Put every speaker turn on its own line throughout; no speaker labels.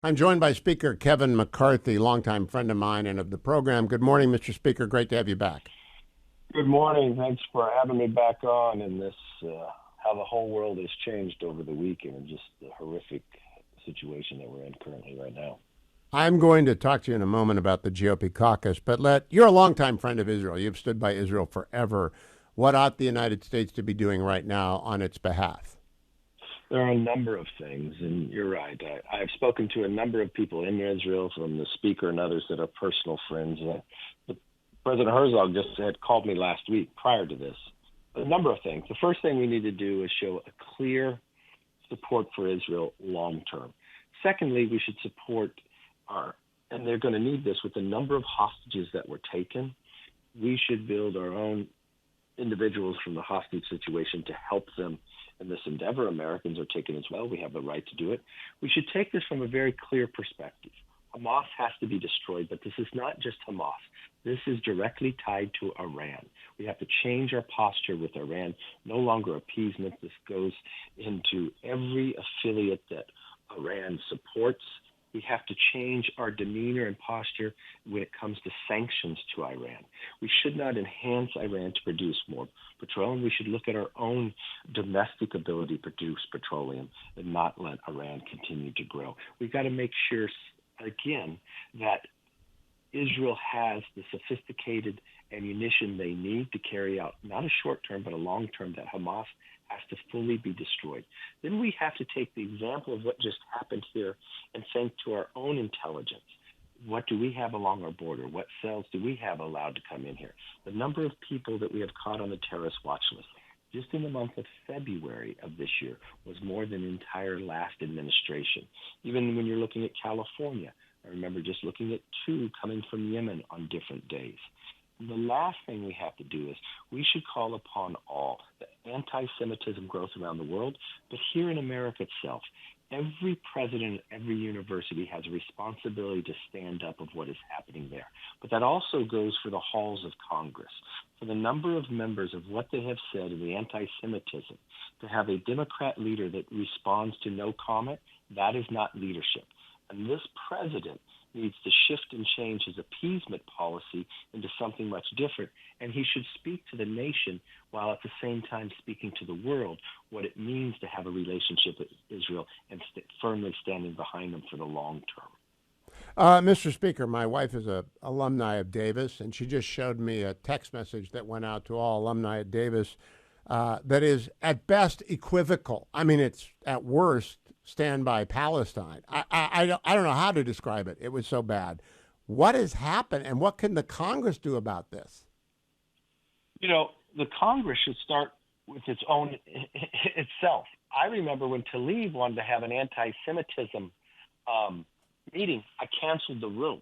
I'm joined by Speaker Kevin McCarthy, longtime friend of mine and of the program. Good morning, Mr. Speaker. Great to have you back.
Good morning. Thanks for having me back on in this, how the whole world has changed over the weekend and just the horrific situation that we're in currently right now.
I'm going to talk to you in a moment about the GOP caucus, but you're a longtime friend of Israel. You've stood by Israel forever. What ought the United States to be doing right now on its behalf?
There are a number of things, and you're right. I've spoken to a number of people in Israel, from the speaker and others that are personal friends. President Herzog just had called me last week prior to this. A number of things. The first thing we need to do is show a clear support for Israel long term. Secondly, we should support and they're going to need this with the number of hostages that were taken. We should build our own individuals from the hostage situation to help them in this endeavor. Americans are taken as well. We have the right to do it. We should take this from a very clear perspective. Hamas has to be destroyed, but this is not just Hamas. This is directly tied to Iran. We have to change our posture with Iran. No longer appeasement. This goes into every affiliate that Iran supports. We have to change our demeanor and posture when it comes to sanctions to Iran. We should not enhance Iran to produce more petroleum. We should look at our own domestic ability to produce petroleum and not let Iran continue to grow. We've got to make sure, again, that Israel has the sophisticated ammunition they need to carry out not a short term, but a long term, that Hamas has to fully be destroyed. Then we have to take the example of what just happened here and think to our own intelligence. What do we have along our border? What cells do we have allowed to come in here? The number of people that we have caught on the terrorist watch list just in the month of February of this year was more than the entire last administration. Even when you're looking at California, I remember just looking at 2 coming from Yemen on different days. The last thing we have to do is we should call upon all the anti-Semitism growth around the world, but here in America itself, every president, every university has a responsibility to stand up of what is happening there. But that also goes for the halls of Congress, for the number of members of what they have said in the anti-Semitism. To have a Democrat leader that responds to no comment, that is not leadership. And this president needs to shift and change his appeasement policy into something much different. And he should speak to the nation while at the same time speaking to the world what it means to have a relationship with Israel and firmly standing behind them for the long term.
Mr. Speaker, my wife is an alumni of Davis, and she just showed me a text message that went out to all alumni at Davis that is at best equivocal. I mean, it's at worst stand by Palestine. I don't know how to describe it. It was so bad. What has happened, and what can the Congress do about this?
You know, the Congress should start with its own itself. I remember when Tlaib wanted to have an anti-Semitism meeting, I canceled the room.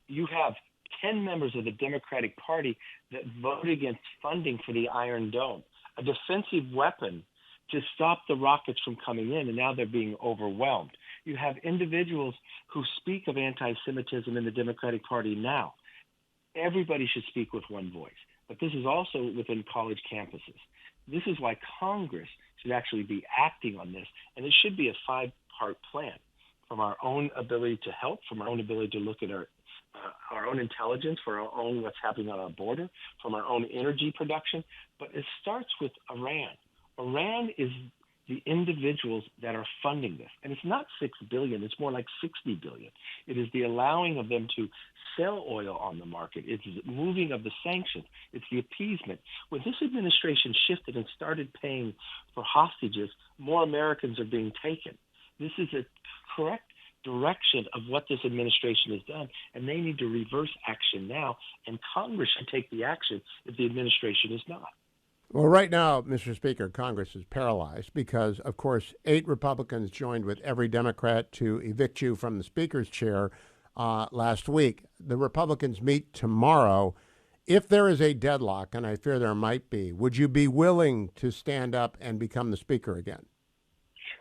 You have 10 members of the Democratic Party that voted against funding for the Iron Dome, a defensive weapon to stop the rockets from coming in, and now they're being overwhelmed. You have individuals who speak of anti-Semitism in the Democratic Party now. Everybody should speak with one voice. But this is also within college campuses. This is why Congress should actually be acting on this, and it should be a 5-part plan, from our own ability to help, from our own ability to look at our own intelligence, for our own what's happening on our border, from our own energy production. But it starts with Iran. Iran is the individuals that are funding this. And it's not $6 billion, it's more like $60 billion. It is the allowing of them to sell oil on the market. It's the moving of the sanctions. It's the appeasement. When this administration shifted and started paying for hostages, more Americans are being taken. This is a correct direction of what this administration has done, and they need to reverse action now, and Congress should take the action if the administration is not.
Well, right now, Mr. Speaker, Congress is paralyzed because, of course, 8 Republicans joined with every Democrat to evict you from the Speaker's chair last week. The Republicans meet tomorrow. If there is a deadlock, and I fear there might be, would you be willing to stand up and become the Speaker again?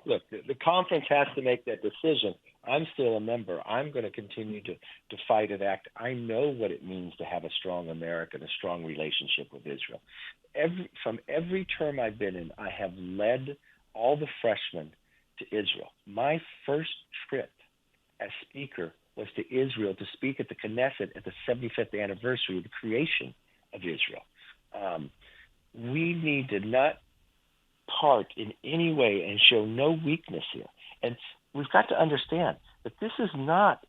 Look, the conference has to make that decision. I'm still a member. I'm going to continue to fight and act. I know what it means to have a strong America and a strong relationship with Israel. From every term I've been in, I have led all the freshmen to Israel. My first trip as speaker was to Israel to speak at the Knesset at the 75th anniversary of the creation of Israel. We need to not part in any way and show no weakness here. And we've got to understand that this is not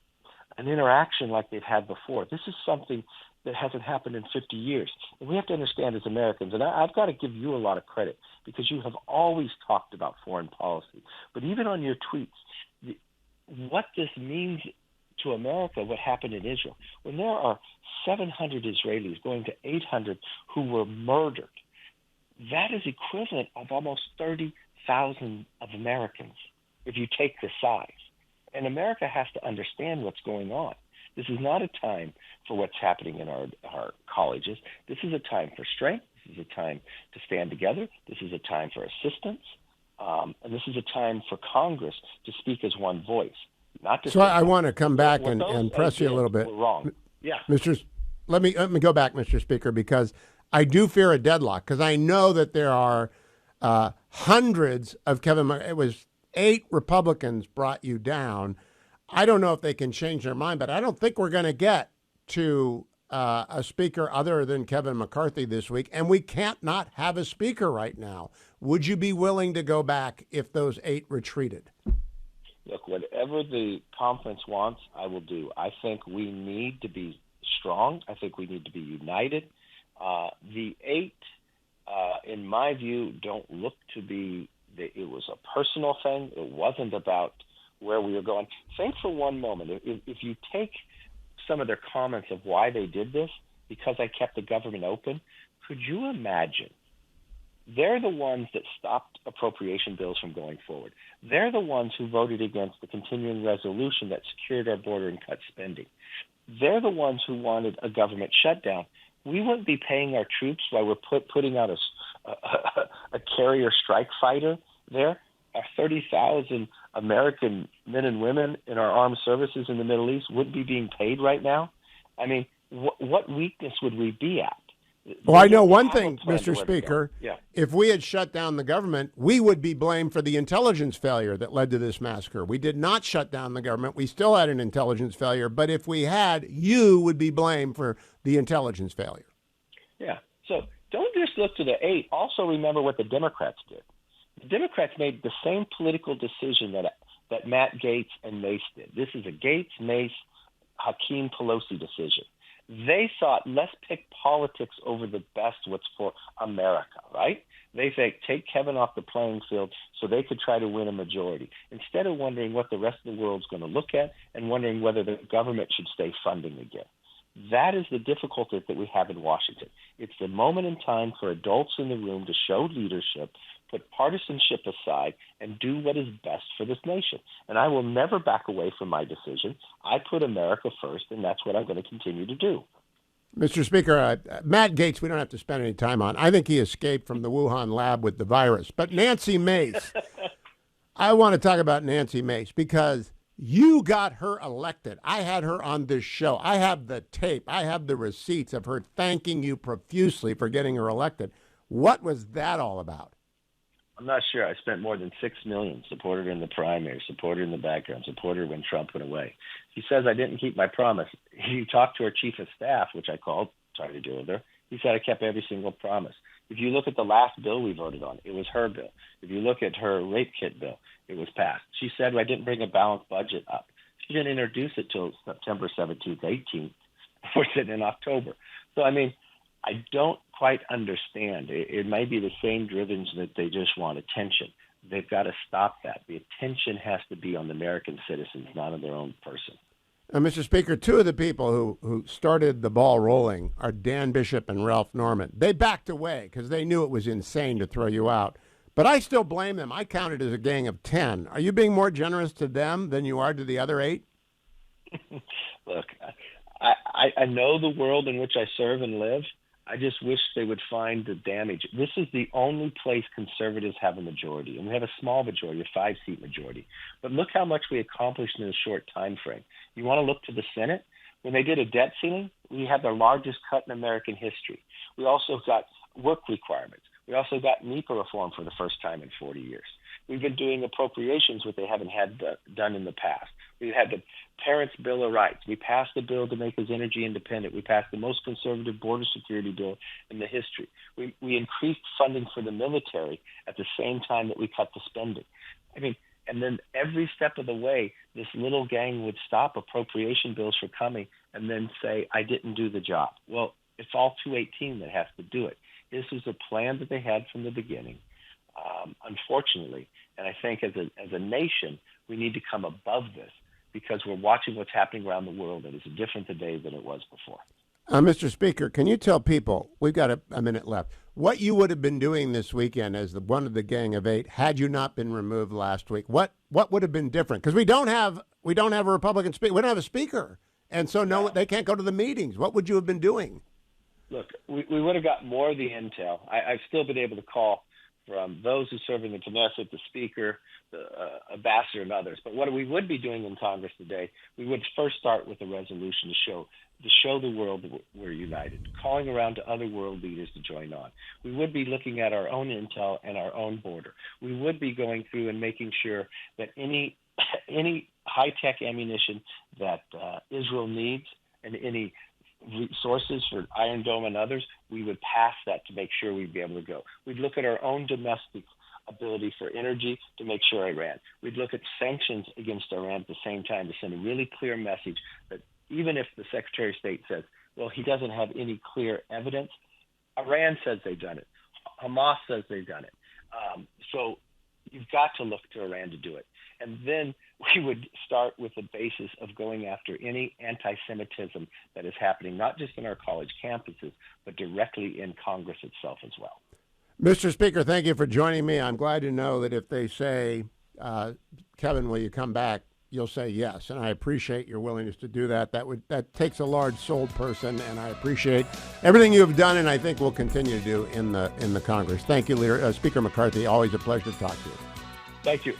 an interaction like they've had before. This is something that hasn't happened in 50 years. And we have to understand as Americans, and I've got to give you a lot of credit because you have always talked about foreign policy. But even on your tweets, what this means to America, what happened in Israel, when there are 700 Israelis going to 800 who were murdered, that is equivalent of almost 30,000 of Americans if you take the size. And America has to understand what's going on. This is not a time for what's happening in our colleges. This is a time for strength. This is a time to stand together. This is a time for assistance. And this is a time for Congress to speak as one voice. Not to
so I want to come back and press you a little bit.
Wrong. Yeah.
Let me go back, Mr. Speaker, because I do fear a deadlock, because I know that there are hundreds of it was 8 Republicans brought you down. I don't know if they can change their mind, but I don't think we're going to get to a speaker other than Kevin McCarthy this week, and we can't not have a speaker right now. Would you be willing to go back if those 8 retreated?
Look, whatever the conference wants, I will do. I think we need to be strong. I think we need to be united. The 8, in my view, don't look to be it was a personal thing. It wasn't about where we were going. Think for one moment, if you take some of their comments of why they did this, because I kept the government open, could you imagine? They're the ones that stopped appropriation bills from going forward. They're the ones who voted against the continuing resolution that secured our border and cut spending. They're the ones who wanted a government shutdown. We wouldn't be paying our troops while we're putting out a carrier strike fighter there. Our 30,000 American men and women in our armed services in the Middle East wouldn't be being paid right now. I mean, what weakness would we be at?
Well, I know one thing, Mr. Speaker.
Yeah.
If we had shut down the government, we would be blamed for the intelligence failure that led to this massacre. We did not shut down the government. We still had an intelligence failure. But if we had, you would be blamed for the intelligence failure.
Yeah. So don't just look to the 8. Also remember what the Democrats did. The Democrats made the same political decision that Matt Gaetz and Mace did. This is a Gaetz, Mace, Hakeem Pelosi decision. They thought, let's pick politics over the best what's for America, right? They think, take Kevin off the playing field so they could try to win a majority, instead of wondering what the rest of the world's going to look at and wondering whether the government should stay funding again. That is the difficulty that we have in Washington. It's the moment in time for adults in the room to show leadership, put partisanship aside, and do what is best for this nation. And I will never back away from my decision. I put America first, and that's what I'm going to continue to do.
Mr. Speaker, Matt Gaetz, we don't have to spend any time on. I think he escaped from the Wuhan lab with the virus. But Nancy Mace, I want to talk about Nancy Mace because you got her elected. I had her on this show. I have the tape. I have the receipts of her thanking you profusely for getting her elected. What was that all about?
I'm not sure. I spent more than $6 million, supported her in the primary, supported her in the background, supported her when Trump went away. He says I didn't keep my promise. He talked to her chief of staff, which I called, tried to deal with her. He said I kept every single promise. If you look at the last bill we voted on, it was her bill. If you look at her rape kit bill, it was passed. She said I didn't bring a balanced budget up. She didn't introduce it till September 17th, 18th. We're sitting in October. So, I mean, I don't quite understand. It might be the same drivens that they just want attention. They've got to stop that. The attention has to be on the American citizens, not on their own person.
Mr. Speaker, 2 of the people who started the ball rolling are Dan Bishop and Ralph Norman. They backed away because they knew it was insane to throw you out. But I still blame them. I counted as a gang of 10. Are you being more generous to them than you are to the other 8?
Look, I know the world in which I serve and live. I just wish they would find the damage. This is the only place conservatives have a majority, and we have a small majority, a 5-seat majority. But look how much we accomplished in a short time frame. You want to look to the Senate? When they did a debt ceiling, we had the largest cut in American history. We also got work requirements. We also got NEPA reform for the first time in 40 years. We've been doing appropriations, what they haven't had done in the past. We've had the Parents' Bill of Rights. We passed the bill to make us energy independent. We passed the most conservative border security bill in the history. We increased funding for the military at the same time that we cut the spending. I mean, and then every step of the way, this little gang would stop appropriation bills from coming and then say, I didn't do the job. Well, it's all 218 that has to do it. This was a plan that they had from the beginning, unfortunately. And I think as a nation, we need to come above this because we're watching what's happening around the world, and it's different today than it was before.
Mr. Speaker, can you tell people, we've got a minute left, what you would have been doing this weekend as one of the Gang of Eight had you not been removed last week? What would have been different? Because we don't have a Republican speaker. We don't have a speaker. And so they can't go to the meetings. What would you have been doing?
Look, we would have got more of the intel. I've still been able to call from those who serve in the Knesset, the Speaker, the ambassador, and others. But what we would be doing in Congress today, we would first start with a resolution to show the world that we're united, calling around to other world leaders to join on. We would be looking at our own intel and our own border. We would be going through and making sure that any high-tech ammunition that Israel needs and any resources for Iron Dome and others, we would pass that to make sure we'd be able to go. We'd look at our own domestic ability for energy to make sure Iran. We'd look at sanctions against Iran at the same time to send a really clear message that even if the Secretary of State says, well, he doesn't have any clear evidence, Iran says they've done it. Hamas says they've done it. So you've got to look to Iran to do it. And then we would start with the basis of going after any anti-Semitism that is happening, not just in our college campuses, but directly in Congress itself as well.
Mr. Speaker, thank you for joining me. I'm glad to know that if they say, Kevin, will you come back, you'll say yes. And I appreciate your willingness to do that. That takes a large-souled person, and I appreciate everything you have done and I think will continue to do in the Congress. Thank you, Speaker McCarthy. Always a pleasure to talk to you.
Thank you.